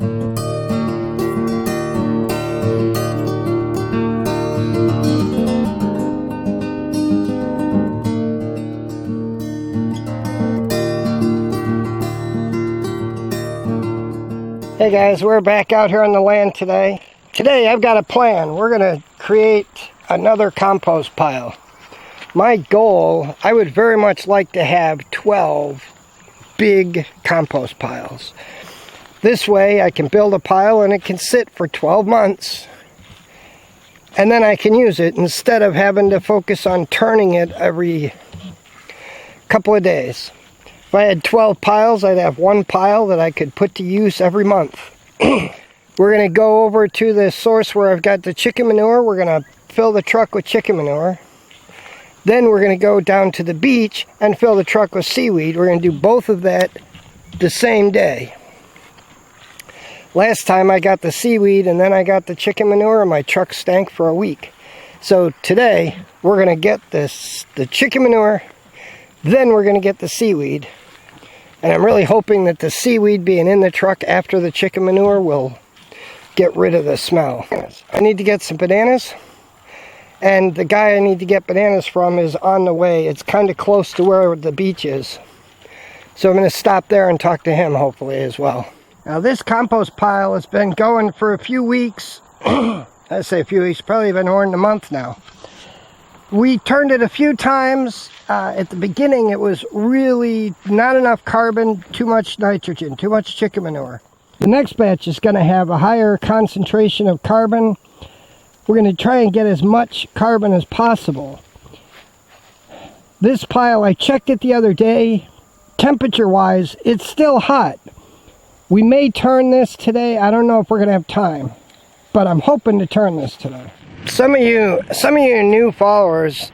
Hey guys, we're back out here on the land today. Today I've got a plan. We're going to create another compost pile. My goal, I would very much like to have 12 big compost piles. This way I can build a pile and it can sit for 12 months. And then I can use it instead of having to focus on turning it every couple of days. If I had 12 piles, I'd have one pile that I could put to use every month. We're going to go over to the source where I've got the chicken manure. We're going to fill the truck with chicken manure. Then we're going to go down to the beach and fill the truck with seaweed. We're going to do both of that the same day. Last time I got the seaweed and then I got the chicken manure and my truck stank for a week. So today we're going to get the chicken manure, then we're going to get the seaweed. And I'm really hoping that the seaweed being in the truck after the chicken manure will get rid of the smell. I need to get some bananas. And the guy I need to get bananas from is on the way. It's kind of close to where the beach is. So I'm going to stop there and talk to him hopefully as well. Now this compost pile has been going for a few weeks. I say a few weeks, probably been more than a month now. We turned it a few times. At the beginning it was really not enough carbon, too much nitrogen, too much chicken manure. The next batch is going to have a higher concentration of carbon. We're going to try and get as much carbon as possible. This pile, I checked it the other day. Temperature wise, it's still hot. We may turn this today. I don't know if we're going to have time, but I'm hoping to turn this today. Some of you new followers,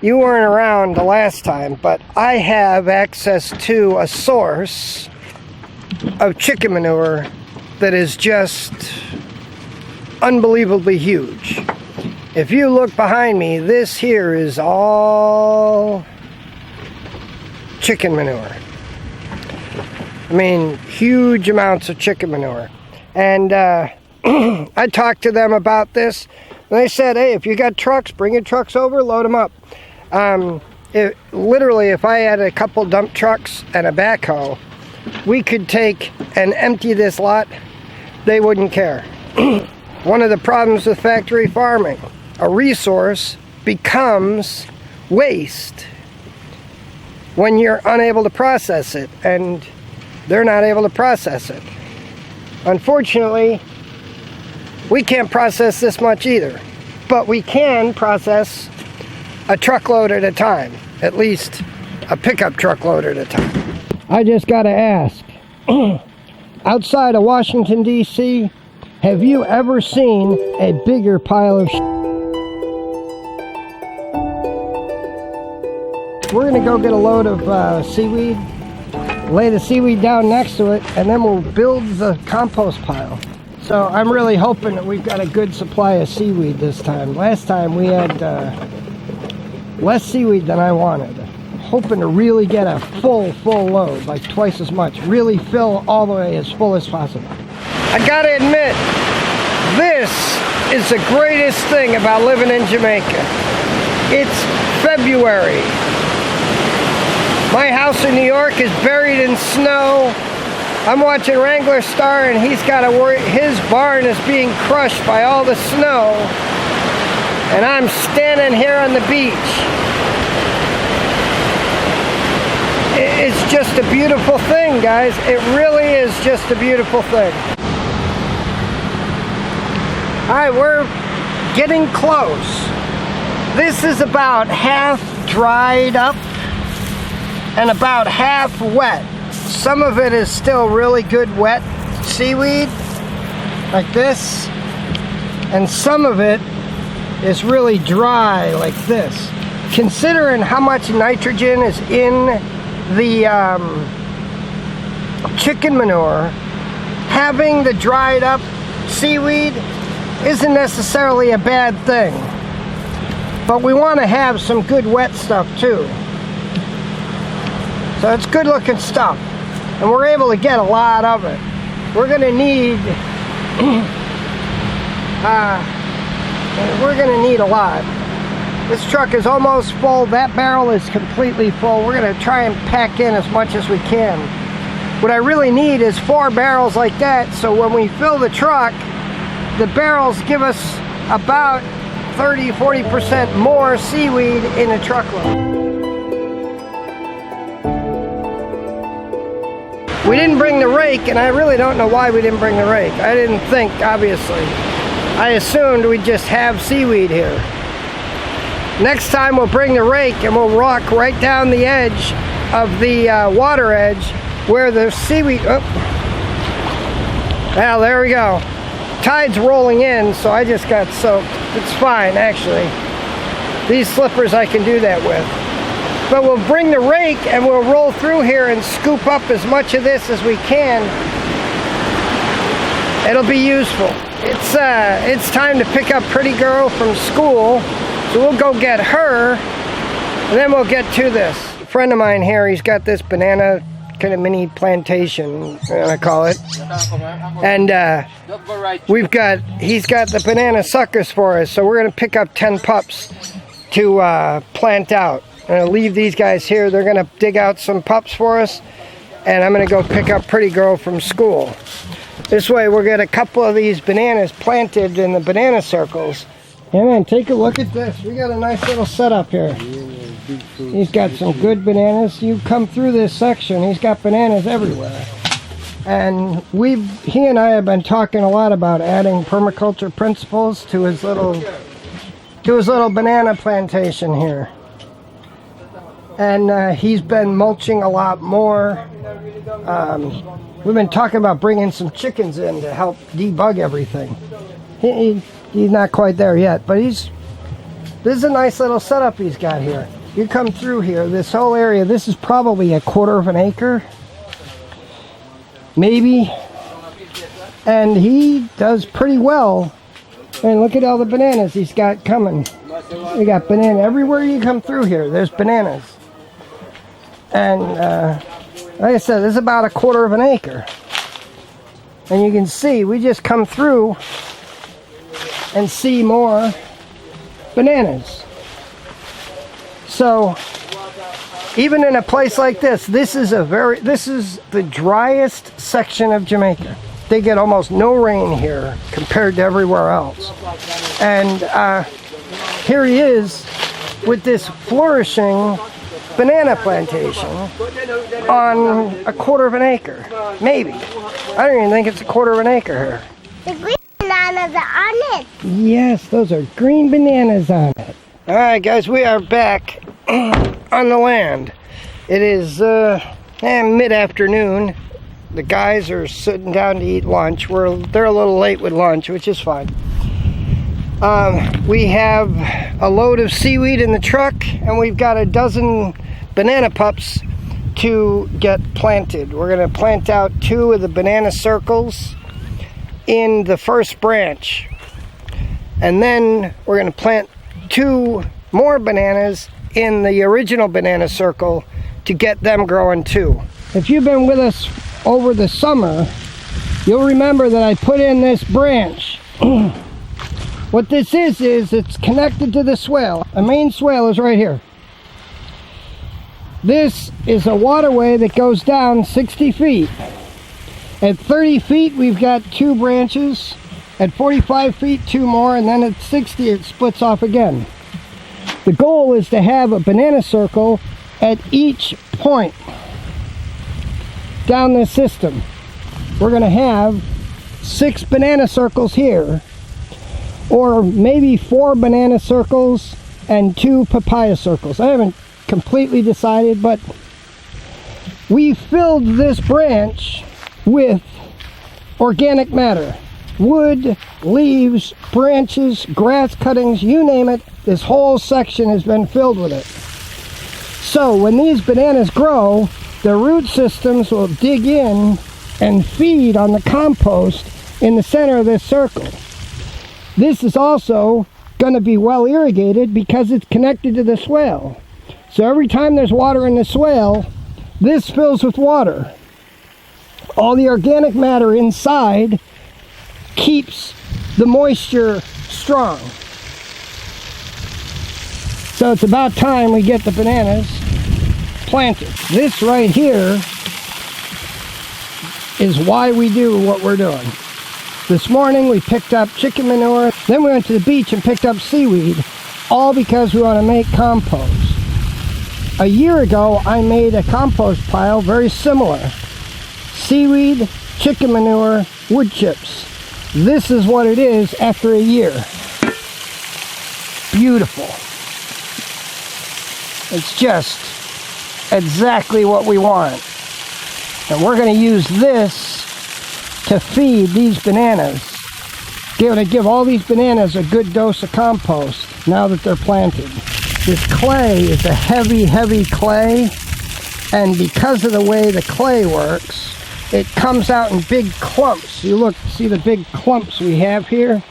you weren't around the last time, but I have access to a source of chicken manure that is just unbelievably huge. If you look behind me, this here is all chicken manure. I mean, huge amounts of chicken manure. And I talked to them about this. And they said, hey, if you got trucks, bring your trucks over, load them up. Literally, if I had a couple dump trucks and a backhoe, we could take and empty this lot. They wouldn't care. One of the problems with factory farming, a resource becomes waste when you're unable to process it, and they're not able to process it. Unfortunately, we can't process this much either, but we can process a truckload at a time, at least a pickup truckload at a time. I just gotta ask, outside of Washington, D.C., have you ever seen a bigger pile of We're gonna go get a load of seaweed, lay the seaweed down next to it, and then we'll build the compost pile. So I'm really hoping that we've got a good supply of seaweed this time. Last time we had less seaweed than I wanted. Hoping to really get a full load, like twice as much. Really fill all the way as full as possible. I gotta admit, this is the greatest thing about living in Jamaica. It's February. My house in New York is buried in snow. I'm watching Wrangler Star and he's got to worry, his barn is being crushed by all the snow. And I'm standing here on the beach. It's just a beautiful thing, guys. It really is just a beautiful thing. Alright, we're getting close. This is about half dried up and about half wet. Some of it is still really good wet seaweed, like this, and some of it is really dry, like this. Considering how much nitrogen is in the chicken manure, having the dried up seaweed isn't necessarily a bad thing. But we want to have some good wet stuff too. So it's good looking stuff. And we're able to get a lot of it. we're gonna need a lot. This truck is almost full. That barrel is completely full. We're gonna try and pack in as much as we can. What I really need is 4 barrels like that, so when we fill the truck, the barrels give us about 30-40% more seaweed in a truckload. We didn't bring the rake, and I really don't know why we didn't bring the rake. I didn't think, obviously. I assumed we'd just have seaweed here. Next time we'll bring the rake and we'll rock right down the edge of the water edge where the seaweed, oh. Well, there we go. Tide's rolling in, so I just got soaked. It's fine, actually. These slippers I can do that with. But we'll bring the rake and we'll roll through here and scoop up as much of this as we can. It'll be useful. It's time to pick up Pretty Girl from school, so we'll go get her, and then we'll get to this. A friend of mine here, he's got this banana kind of mini plantation, I call it, and he's got the banana suckers for us, so we're going to pick up 10 pups to plant out. I'm going to leave these guys here. They're going to dig out some pups for us, and I'm going to go pick up Pretty Girl from school. This way we'll get a couple of these bananas planted in the banana circles. And then take a look at this. We got a nice little setup here. He's got some good bananas. You come through this section, he's got bananas everywhere. And he and I have been talking a lot about adding permaculture principles to his little banana plantation here. And he's been mulching a lot more. We've been talking about bringing some chickens in to help debug everything. He's not quite there yet, but this is a nice little setup he's got here. You come through here, this whole area, this is probably 1/4 of an acre, maybe. And he does pretty well. And look at all the bananas he's got coming. We got banana everywhere you come through here. There's bananas. And like I said, this is about 1/4 of an acre. And you can see, we just come through and see more bananas. So even in a place like this, this is the driest section of Jamaica. They get almost no rain here compared to everywhere else. And here he is with this flourishing banana plantation on 1/4 of an acre, maybe. I don't even think it's 1/4 of an acre here. The green bananas are on it. Yes, those are green bananas on it. All right, guys, we are back on the land. It is mid-afternoon. The guys are sitting down to eat lunch. They're a little late with lunch, which is fine. We have a load of seaweed in the truck, and we've got a dozen banana pups to get planted. We're going to plant out 2 of the banana circles in the first branch, and then we're going to plant 2 more bananas in the original banana circle to get them growing too. If you've been with us over the summer, you'll remember that I put in this branch. What this is it's connected to the swale. The main swale is right here. This is a waterway that goes down 60 feet. At 30 feet, we've got 2 branches. At 45 feet, 2 more, and then at 60, it splits off again. The goal is to have a banana circle at each point down this system. We're going to have 6 banana circles here, or maybe 4 banana circles and 2 papaya circles. I haven't completely decided, but we filled this branch with organic matter. Wood, leaves, branches, grass cuttings, you name it, this whole section has been filled with it. So when these bananas grow, the root systems will dig in and feed on the compost in the center of this circle. This is also going to be well irrigated because it's connected to the swale. So every time there's water in the swale, this fills with water. All the organic matter inside keeps the moisture strong. So it's about time we get the bananas planted. This right here is why we do what we're doing. This morning we picked up chicken manure, then we went to the beach and picked up seaweed, all because we want to make compost. A year ago I made a compost pile very similar. Seaweed, chicken manure, wood chips. This is what it is after a year. Beautiful. It's just exactly what we want. And we're going to use this to feed these bananas. Give all these bananas a good dose of compost now that they're planted. This clay is a heavy, heavy clay, and because of the way the clay works, it comes out in big clumps. You look, see the big clumps we have here?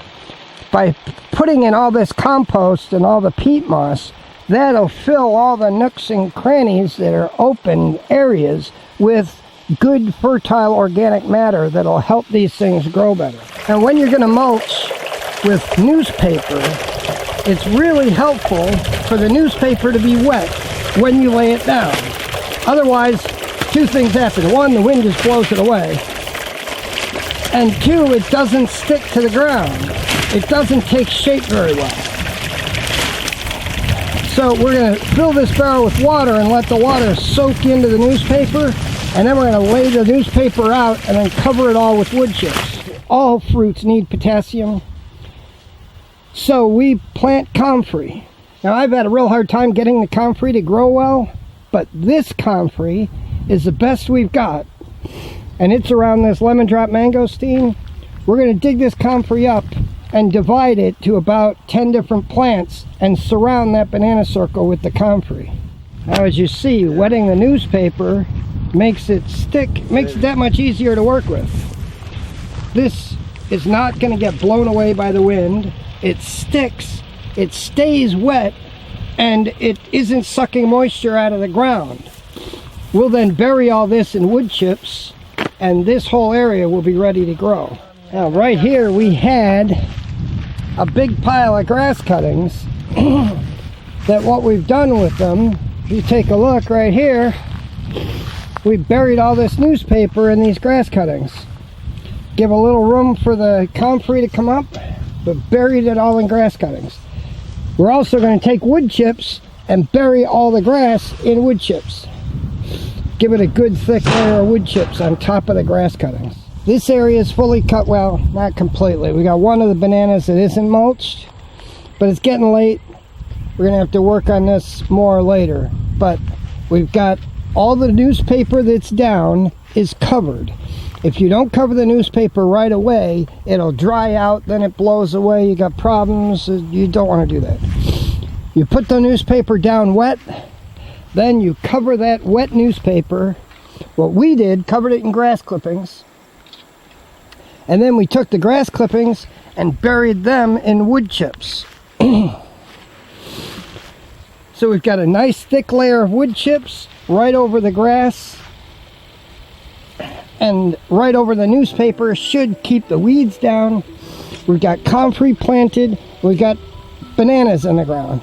By putting in all this compost and all the peat moss, that'll fill all the nooks and crannies that are open areas with good fertile organic matter that'll help these things grow better. And when you're going to mulch with newspaper, it's really helpful for the newspaper to be wet when you lay it down. Otherwise, two things happen. One, the wind just blows it away. And two, it doesn't stick to the ground. It doesn't take shape very well. So we're going to fill this barrel with water and let the water soak into the newspaper. And then we're going to lay the newspaper out and then cover it all with wood chips. All fruits need potassium. So we plant comfrey. Now I've had a real hard time getting the comfrey to grow well, but this comfrey is the best we've got. And it's around this lemon drop mangosteen. We're going to dig this comfrey up and divide it to about 10 different plants and surround that banana circle with the comfrey. Now as you see, wetting the newspaper makes it stick, makes it that much easier to work with. This is not going to get blown away by the wind. It sticks, it stays wet, and it isn't sucking moisture out of the ground. We'll then bury all this in wood chips, and this whole area will be ready to grow. Now right here we had a big pile of grass cuttings that what we've done with them, if you take a look right here, we buried all this newspaper in these grass cuttings. Give a little room for the comfrey to come up, but buried it all in grass cuttings. We're also going to take wood chips and bury all the grass in wood chips. Give it a good thick layer of wood chips on top of the grass cuttings. This area is fully cut, well, not completely. We got one of the bananas that isn't mulched, but it's getting late. We're going to have to work on this more later, but we've got all the newspaper that's down is covered. If you don't cover the newspaper right away, it'll dry out, then it blows away, you got problems, you don't want to do that. You put the newspaper down wet, then you cover that wet newspaper. What we did, covered it in grass clippings, and then we took the grass clippings and buried them in wood chips. So we've got a nice thick layer of wood chips right over the grass, and right over the newspaper should keep the weeds down. We've got comfrey planted, we've got bananas in the ground.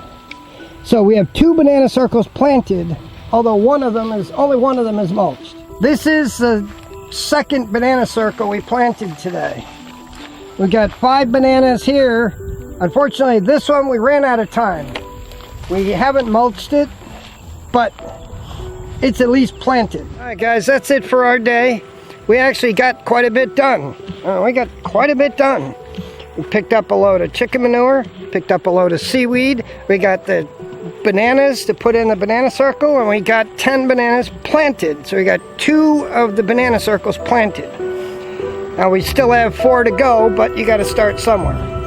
So we have 2 banana circles planted, although only one of them is mulched. This is the second banana circle we planted today. We've got 5 bananas here. Unfortunately, this one we ran out of time. We haven't mulched it, but it's at least planted. All right, guys, that's it for our day. We actually got quite a bit done. We picked up a load of chicken manure, picked up a load of seaweed. We got the bananas to put in the banana circle, and we got 10 bananas planted. So we got 2 of the banana circles planted. Now we still have 4 to go, but you got to start somewhere.